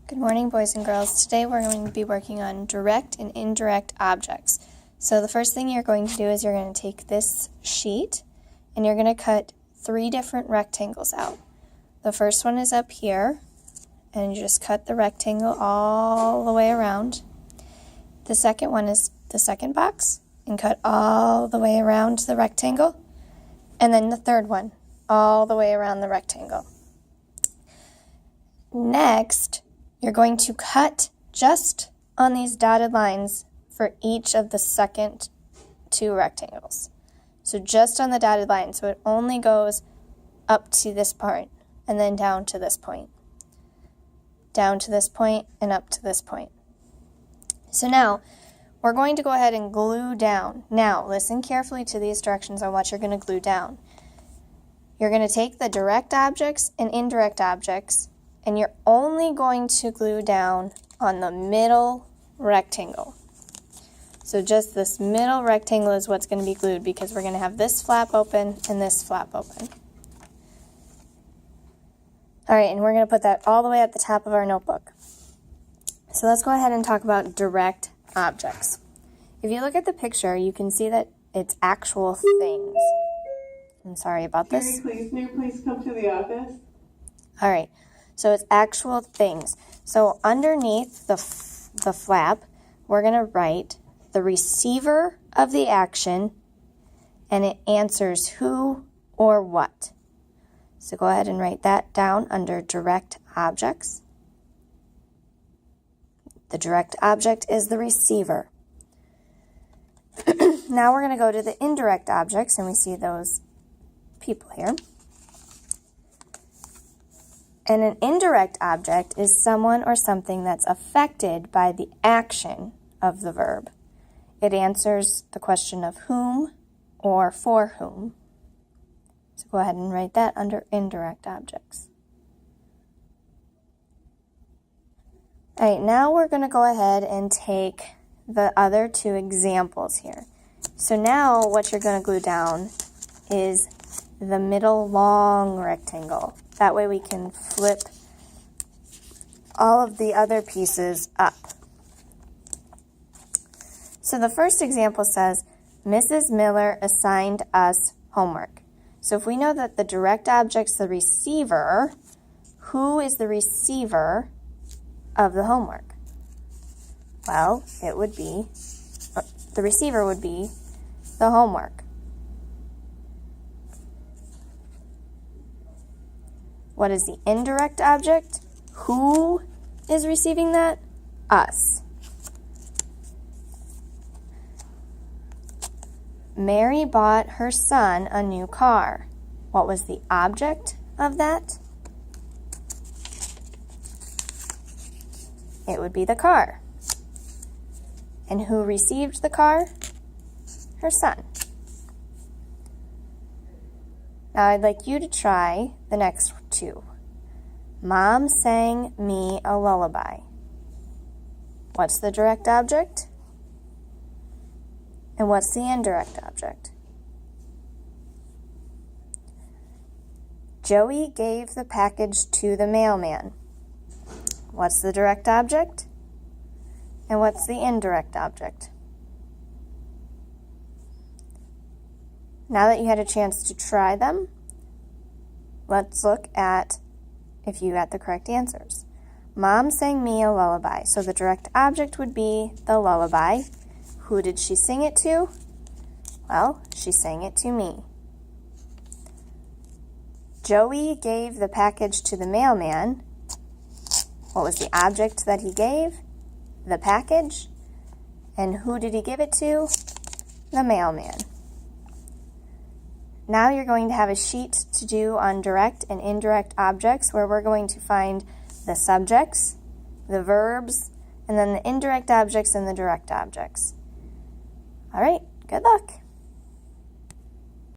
Good morning, boys and girls. Today we're going to be working on direct and indirect objects. So the first thing you're going to do is you're going to take this sheet and you're going to cut 3 different rectangles out. The first one is up here, and you just cut the rectangle all the way around. The second one is the second box, and cut all the way around the rectangle. And then the third one, all the way around the rectangle. Next, you're going to cut just on these dotted lines for each of the second 2 rectangles. So just on the dotted line, so it only goes up to this point and then down to this point. Down to this point and up to this point. So now, we're going to go ahead and glue down. Now, listen carefully to these directions on what you're going to glue down. You're going to take the direct objects and indirect objects, and you're only going to glue down on the middle rectangle. So just this middle rectangle is what's going to be glued, because we're going to have this flap open and this flap open. All right, and we're going to put that all the way at the top of our notebook. So let's go ahead and talk about direct objects. If you look at the picture, you can see that it's actual things. I'm sorry about this. Can you please come to the office? All right. So it's actual things. So underneath the flap, we're going to write the receiver of the action, and it answers who or what. So go ahead and write that down under direct objects. The direct object is the receiver. Now we're going to go to the indirect objects, and we see those people here. And an indirect object is someone or something that's affected by the action of the verb. It answers the question of whom or for whom. So go ahead and write that under indirect objects. All right, now we're going to go ahead and take the other 2 examples here. So now what you're going to glue down is the middle long rectangle. That way we can flip all of the other pieces up. So the first example says, Mrs. Miller assigned us homework. So if we know that the direct object's the receiver, who is the receiver of the homework? Well, it would be, the receiver would be the homework. What is the indirect object? Who is receiving that? Us. Mary bought her son a new car. What was the object of that? It would be the car. And who received the car? Her son. Now I'd like you to try the next 2. Mom sang me a lullaby. What's the direct object? And what's the indirect object? Joey gave the package to the mailman. What's the direct object? And what's the indirect object? Now that you had a chance to try them, let's look at if you got the correct answers. Mom sang me a lullaby. So the direct object would be the lullaby. Who did she sing it to? Well, she sang it to me. Joey gave the package to the mailman. What was the object that he gave? The package. And who did he give it to? The mailman. Now you're going to have a sheet to do on direct and indirect objects, where we're going to find the subjects, the verbs, and then the indirect objects and the direct objects. All right, good luck.